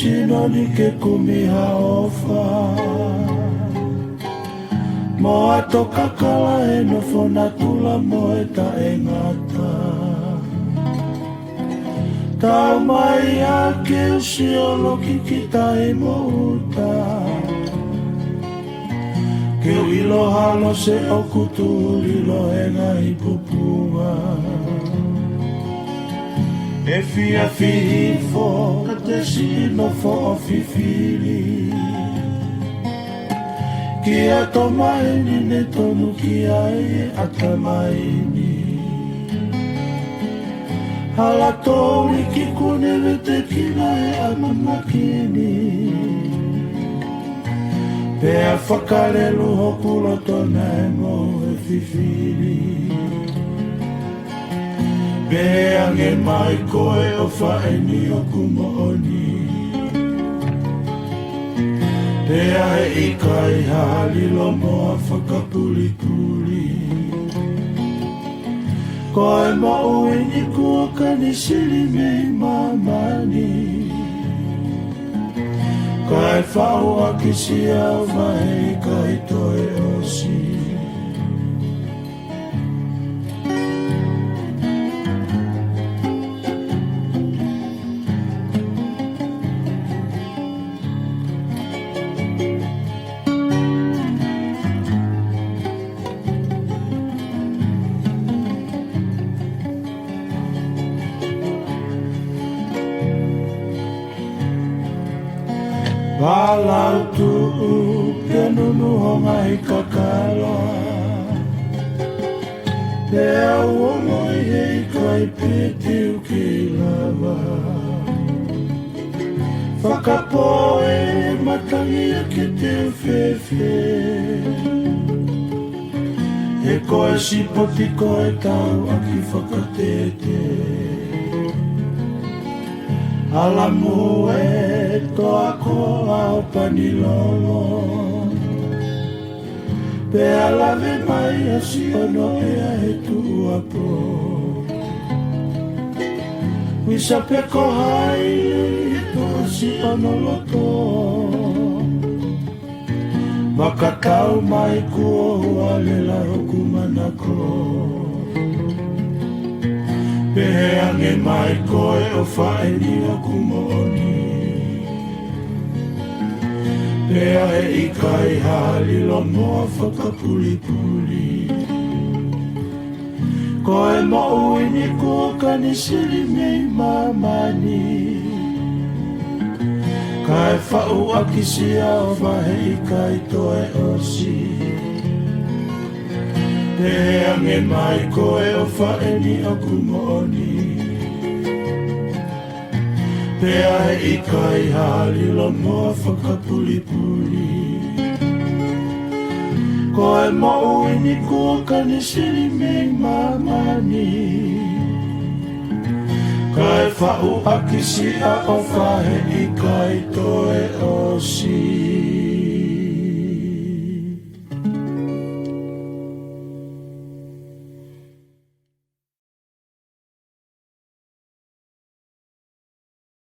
sinoni ke kumiha ofa Moa toka kala e no fona tula mo e ta e ngata Tau mai a ke usiolo ki kita e mo uta Ke ilo halo se o kutu lilo e ngai pupua E fia fihi fo ka te sino fo o fifili Ki a to maini ne tonu ki ai a ta maini Hala tori ki kune vete kina e a mamakini Pea whakarelu hopulo tona e mo e fifili Pea nge mai koe o whaeni o kumooni Pea he ikai halilo moa whakapuli-puli Koe mo uini kua kani sili mei mamani Kai whau a kisi au mai kai toi osi Walau tu'u ke nunu honga i kakaloa Pea uomoi hei kai pitiu ki lava Whakapoe matangi a ki te whiwhi E koe sipoti koe tau a ki whakatete Ala moe toa koa o panilolo Pea lave mai a si ono ea he tua po Wisa peko hai e toa si ono loto Makatau mai kua hua lela hoku manako Pehe ange mai koe o whaeni o kumooni Pea he ikai halilo moa whakapuli-puli Koe mo uini kua kani sili mei mamani Kai whau a kisi au wahe ikai toe osi Pehe ange mai koe o whaeni o kumooni Pea he ikai halilo moa whakapuli-puli Koe mo uini kua kani sili mei mamani Kai whau a kisi a o whahe ikai toe osi